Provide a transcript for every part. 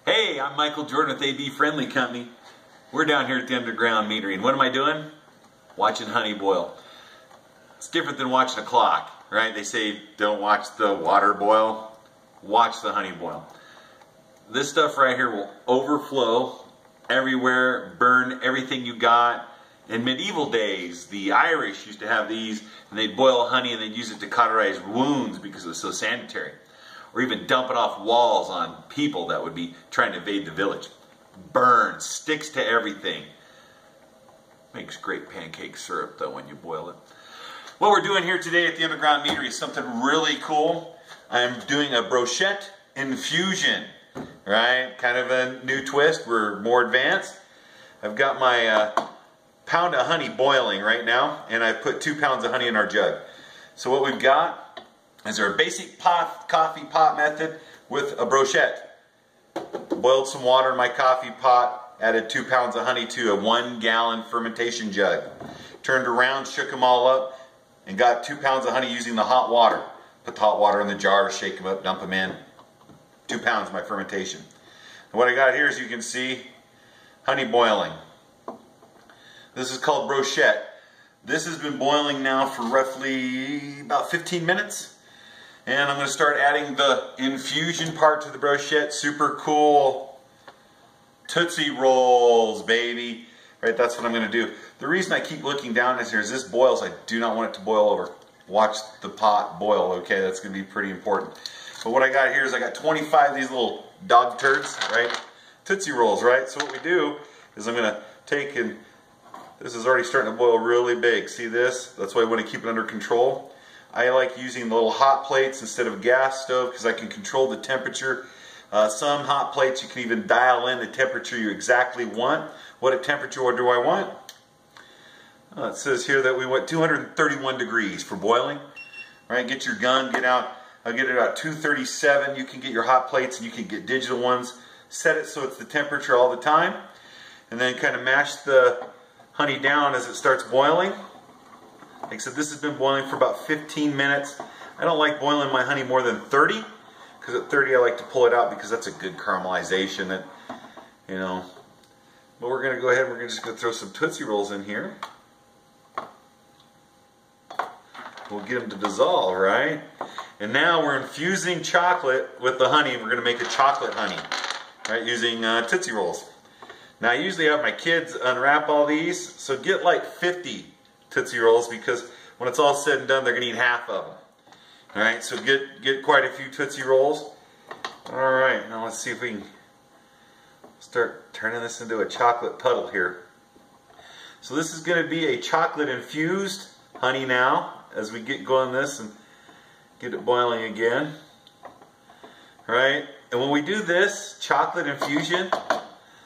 Hey, I'm Michael Jordan with AB Friendly Company. We're down here at the underground meadery, and what am I doing? Watching honey boil. It's different than watching a clock, right? They say don't watch the water boil, watch the honey boil. This stuff right here will overflow everywhere, burn everything you got. In medieval days, the Irish used to have these, and they'd boil honey and they'd use it to cauterize wounds because it was so sanitary. Or even dump it off walls on people that would be trying to invade the village. Burns, sticks to everything. Makes great pancake syrup though when you boil it. What we're doing here today at the underground meadery is something really cool. I'm doing a brochette infusion, right? Kind of a new twist. We're more advanced. I've got my pound of honey boiling right now, and I put 2 pounds of honey in our jug. So what we've got is our basic coffee pot method with a brochette. Boiled some water in my coffee pot, added 2 pounds of honey to a 1 gallon fermentation jug. Turned around, shook them all up, and got 2 pounds of honey using the hot water. Put the hot water in the jar, shake them up, dump them in. 2 pounds of my fermentation. And what I got here, as you can see, honey boiling. This is called brochette. This has been boiling now for roughly about 15 minutes. And I'm going to start adding the infusion part to the brochette. Super cool. Tootsie Rolls, baby. Right, that's what I'm going to do. The reason I keep looking down is here is this boils. I do not want it to boil over. Watch the pot boil, okay? That's going to be pretty important. But what I got here is I got 25 of these little dog turds, right? Tootsie Rolls, right? So what we do is I'm going to take and this is already starting to boil really big. See this? That's why I want to keep it under control. I like using the little hot plates instead of a gas stove because I can control the temperature. Some hot plates you can even dial in the temperature you exactly want. What temperature do I want? It says here that we want 231 degrees for boiling. Right? Get your gun, get out. I'll get it out 237. You can get your hot plates and you can get digital ones. Set it so it's the temperature all the time. And then kind of mash the honey down as it starts boiling. Like I said, this has been boiling for about 15 minutes. I don't like boiling my honey more than 30, because at 30 I like to pull it out because that's a good caramelization. That, you know. But we're going to go ahead and we're just going to throw some Tootsie Rolls in here. We'll get them to dissolve, right? And now we're infusing chocolate with the honey. We're going to make a chocolate honey, right, using Tootsie Rolls. Now I usually have my kids unwrap all these, so get like 50 Tootsie Rolls because when it's all said and done, they're going to eat half of them. Alright, so get quite a few Tootsie Rolls. Alright, now let's see if we can start turning this into a chocolate puddle here. So this is going to be a chocolate infused honey now as we get going this and get it boiling again. Alright, and when we do this chocolate infusion,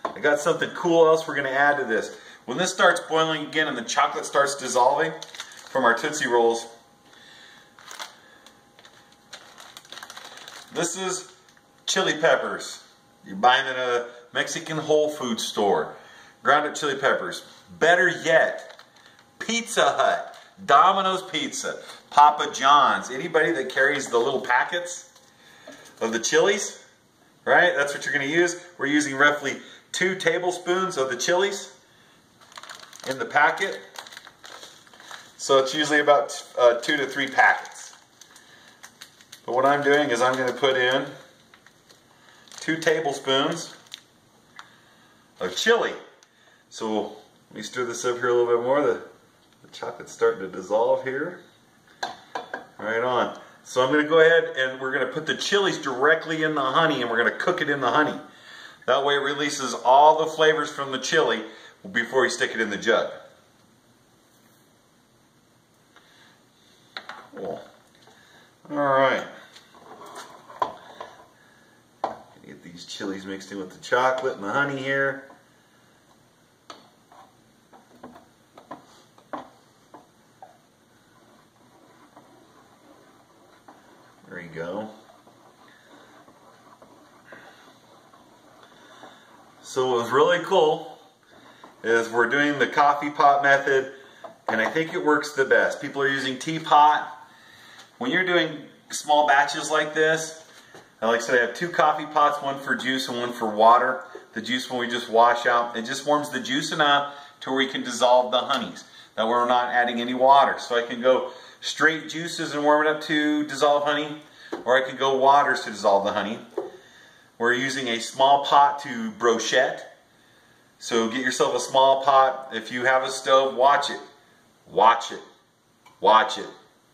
I got something cool else we're going to add to this. When this starts boiling again and the chocolate starts dissolving from our Tootsie Rolls, this is chili peppers. You buy them in a Mexican Whole Foods store. Ground up chili peppers. Better yet, Pizza Hut, Domino's Pizza, Papa John's, anybody that carries the little packets of the chilies, right? That's what you're going to use. We're using roughly 2 tablespoons of the chilies in the packet. So it's usually about 2 to 3 packets. But what I'm doing is I'm going to put in 2 tablespoons of chili. So let me stir this up here a little bit more. The chocolate's starting to dissolve here. Right on. So I'm going to go ahead and we're going to put the chilies directly in the honey and we're going to cook it in the honey. That way it releases all the flavors from the chili before you stick it in the jug. Cool. Alright. Get these chilies mixed in with the chocolate and the honey here. There you go. So what was really cool is we're doing the coffee pot method, and I think it works the best. People are using teapot. When you're doing small batches like this, Like I said, I have 2 coffee pots, one for juice and one for water. The juice one we just wash out. It just warms the juice enough to where we can dissolve the honeys. That we're not adding any water. So I can go straight juices and warm it up to dissolve honey, or I can go waters to dissolve the honey. We're using a small pot to brochette. So get yourself a small pot. If you have a stove, watch it. Watch it. Watch it.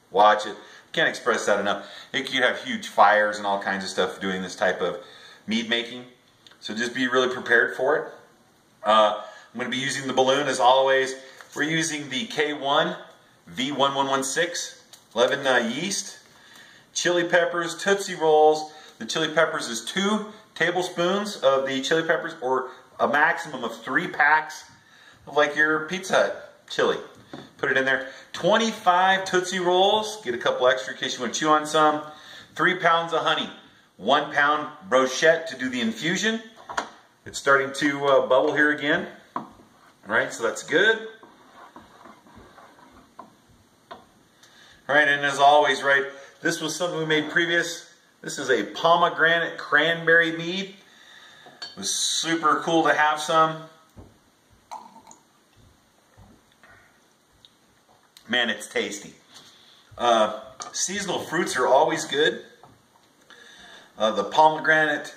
Watch it. Can't express that enough. You could have huge fires and all kinds of stuff doing this type of mead making. So just be really prepared for it. I'm going to be using the balloon as always. We're using the K1 V1116 11 yeast, chili peppers, Tootsie Rolls. The chili peppers is 2 tablespoons of the chili peppers, or a maximum of 3 packs of like your Pizza Hut chili. Put it in there. 25 Tootsie Rolls. Get a couple extra in case you want to chew on some. 3 pounds of honey. 1 pound brochette to do the infusion. It's starting to bubble here again. All right, so that's good. All right, and as always, right, this was something we made previous. This is a pomegranate cranberry mead. It was super cool to have some. Man, it's tasty. Seasonal fruits are always good. The pomegranate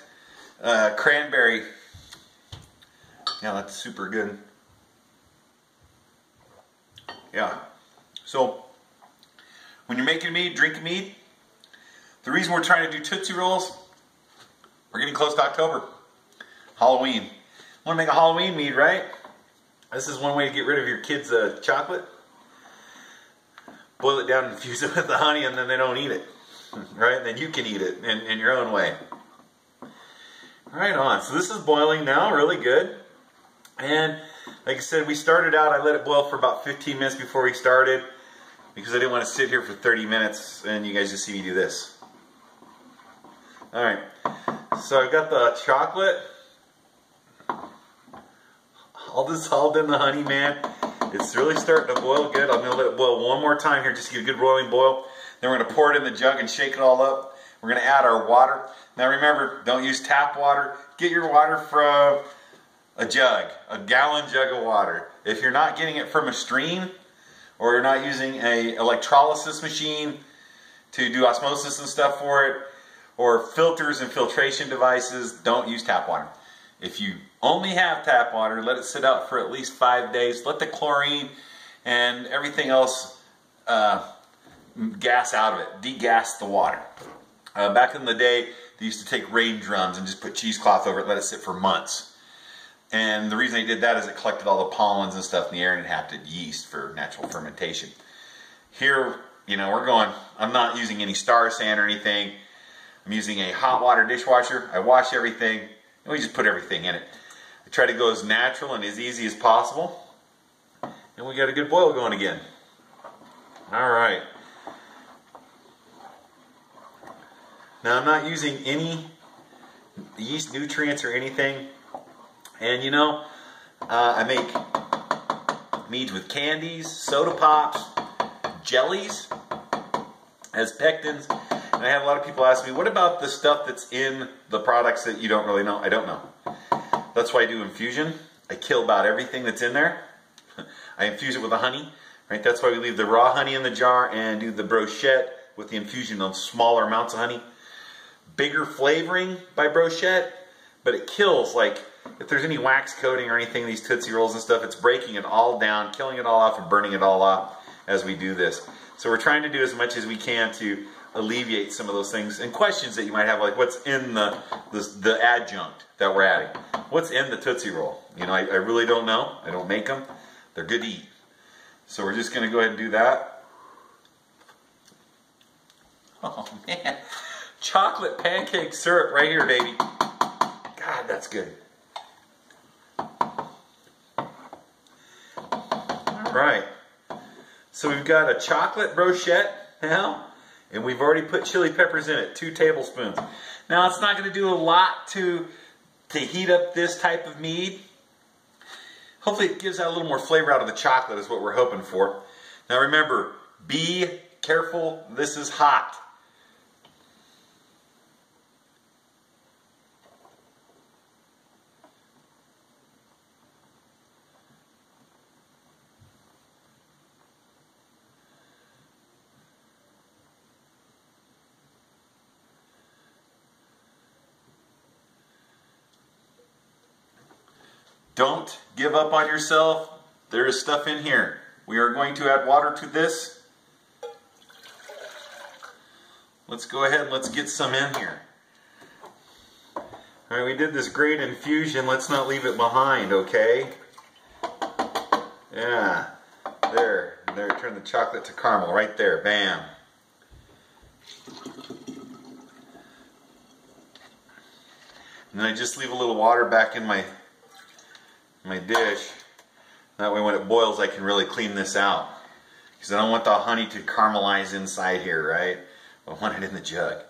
cranberry, yeah, that's super good. Yeah. So, when you're making mead, drinking mead, the reason we're trying to do Tootsie Rolls, we're getting close to October. Halloween. Want to make a Halloween mead, right? This is one way to get rid of your kids' chocolate. Boil it down and infuse it with the honey, and then they don't eat it. Right? And then you can eat it in your own way. Right on. So this is boiling now, really good. And like I said, we started out, I let it boil for about 15 minutes before we started, because I didn't want to sit here for 30 minutes and you guys just see me do this. Alright, so I've got the chocolate all dissolved in the honey, man. It's really starting to boil good. I'm going to let it boil one more time here just to get a good rolling boil. Then we're going to pour it in the jug and shake it all up. We're going to add our water. Now remember, don't use tap water. Get your water from a jug, a gallon jug of water. If you're not getting it from a stream, or you're not using a electrolysis machine to do osmosis and stuff for it, or filters and filtration devices, don't use tap water. If you only have tap water, let it sit out for at least 5 days. Let the chlorine and everything else gas out of it. Degas the water. Back in the day, they used to take rain drums and just put cheesecloth over it, let it sit for months. And the reason they did that is it collected all the pollens and stuff in the air and it adapted yeast for natural fermentation. Here, you know, I'm not using any Star Sand or anything. I'm using a hot water dishwasher. I wash everything, and we just put everything in it. I try to go as natural and as easy as possible. And we got a good boil going again. Alright. Now I'm not using any yeast nutrients or anything. And you know, I make meads with candies, soda pops, jellies as pectins. And I have a lot of people ask me, what about the stuff that's in the products that you don't really know? I don't know. That's why I do infusion. I kill about everything that's in there. I infuse it with the honey. Right? That's why we leave the raw honey in the jar and do the brochette with the infusion of smaller amounts of honey. Bigger flavoring by brochette, but it kills, like, if there's any wax coating or anything, these Tootsie Rolls and stuff, it's breaking it all down, killing it all off, and burning it all off as we do this. So we're trying to do as much as we can to alleviate some of those things and questions that you might have, like what's in the adjunct that we're adding. What's in the Tootsie Roll? You know, I really don't know. I don't make them. They're good to eat. So we're just going to go ahead and do that. Oh, man. Chocolate pancake syrup right here, baby. God, that's good. Alright. So we've got a chocolate brochette now, and we've already put chili peppers in it, 2 tablespoons. Now it's not going to do a lot to heat up this type of mead. Hopefully it gives out a little more flavor out of the chocolate is what we're hoping for. Now remember, be careful, this is hot. Don't give up on yourself. There is stuff in here. We are going to add water to this. Let's go ahead and let's get some in here. Alright, we did this great infusion. Let's not leave it behind, okay? Yeah. There. Turn the chocolate to caramel right there. Bam. And then I just leave a little water back in my dish. That way when it boils I can really clean this out. Because I don't want the honey to caramelize inside here, right? I want it in the jug.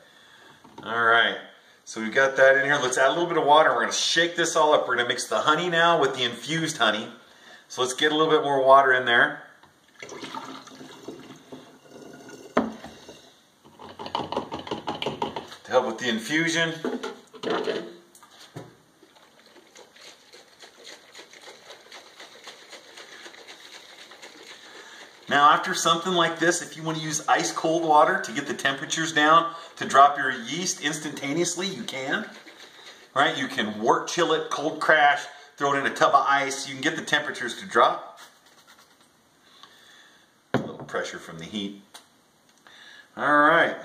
Alright, so we've got that in here. Let's add a little bit of water. We're going to shake this all up. We're going to mix the honey now with the infused honey. So let's get a little bit more water in there. To help with the infusion. Now after something like this, if you want to use ice cold water to get the temperatures down, to drop your yeast instantaneously, you can. Right? You can chill it, cold crash, throw it in a tub of ice. You can get the temperatures to drop. A little pressure from the heat. Alright.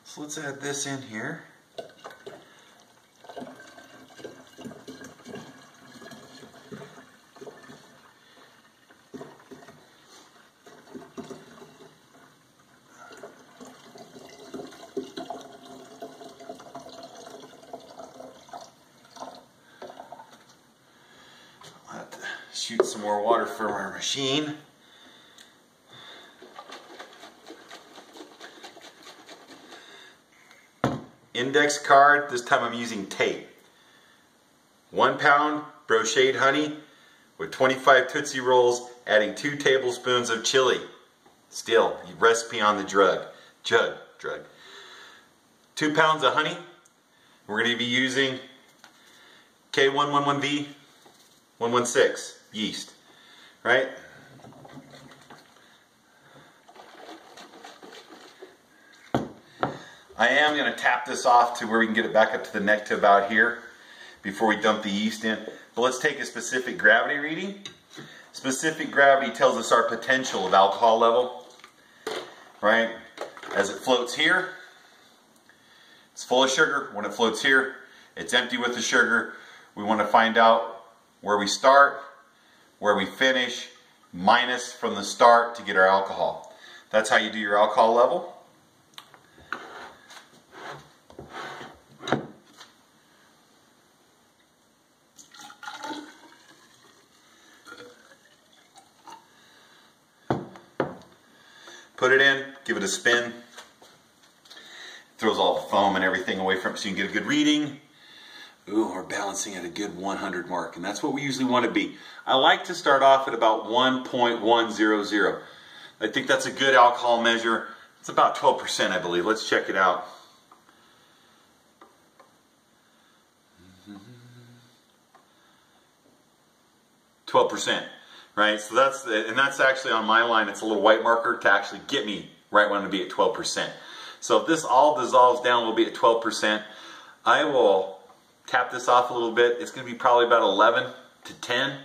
So let's add this in here. Shoot some more water from our machine. Index card, this time I'm using tape. 1 pound brochette honey with 25 Tootsie Rolls, adding 2 tablespoons of chili. Still, recipe on the jug. 2 pounds of honey. We're going to be using K111V 116 yeast, right? I am going to tap this off to where we can get it back up to the neck to about here before we dump the yeast in. But let's take a specific gravity reading. Specific gravity tells us our potential of alcohol level, right? As it floats here, it's full of sugar. When it floats here, it's empty with the sugar. We want to find out where we start, where we finish, minus from the start to get our alcohol. That's how you do your alcohol level. Put it in, give it a spin. Throws all the foam and everything away from it so you can get a good reading. Ooh, we're balancing at a good 100 mark, and that's what we usually want to be. I like to start off at about 1.100. I think that's a good alcohol measure. It's about 12%, I believe. Let's check it out. %, right? So that's actually on my line. It's a little white marker to actually get me right when I'm going to be at 12%. So if this all dissolves down, we'll be at 12%. I will tap this off a little bit. It's going to be probably about 11 to 10,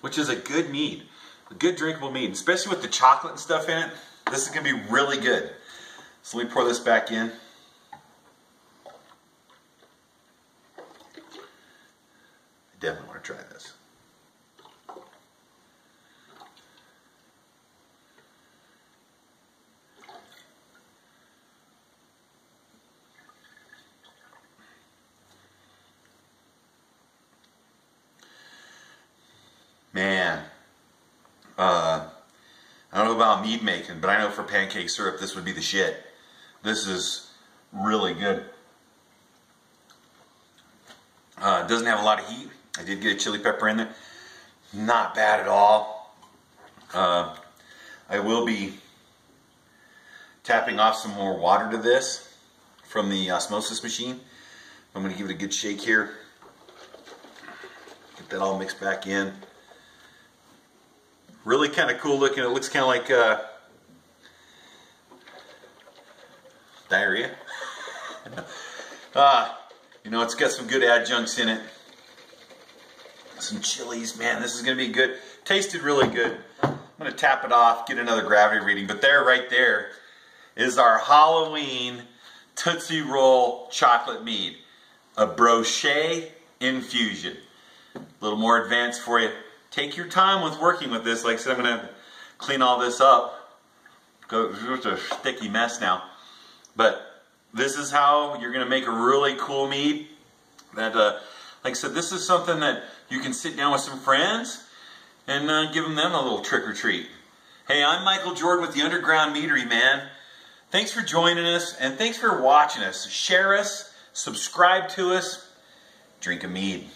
which is a good mead, a good drinkable mead, especially with the chocolate and stuff in it. This is going to be really good. So let me pour this back in. I definitely want to try this. Man, I don't know about mead making, but I know for pancake syrup this would be the shit. This is really good. It doesn't have a lot of heat. I did get a chili pepper in there. Not bad at all. I will be tapping off some more water to this from the osmosis machine. I'm going to give it a good shake here. Get that all mixed back in. Really kind of cool looking. It looks kind of like diarrhea. You know, it's got some good adjuncts in it. Some chilies, man, this is gonna be good. Tasted really good. I'm gonna tap it off, get another gravity reading, but there, right there, is our Halloween Tootsie Roll chocolate mead. A brochette infusion. A little more advanced for you. Take your time with working with this. Like I said, I'm gonna clean all this up. It's a sticky mess now. But this is how you're gonna make a really cool mead. That, like I said, this is something that you can sit down with some friends and give them a little trick or treat. Hey, I'm Michael Jordan with the Underground Meadery, man. Thanks for joining us and thanks for watching us. Share us, subscribe to us, drink a mead.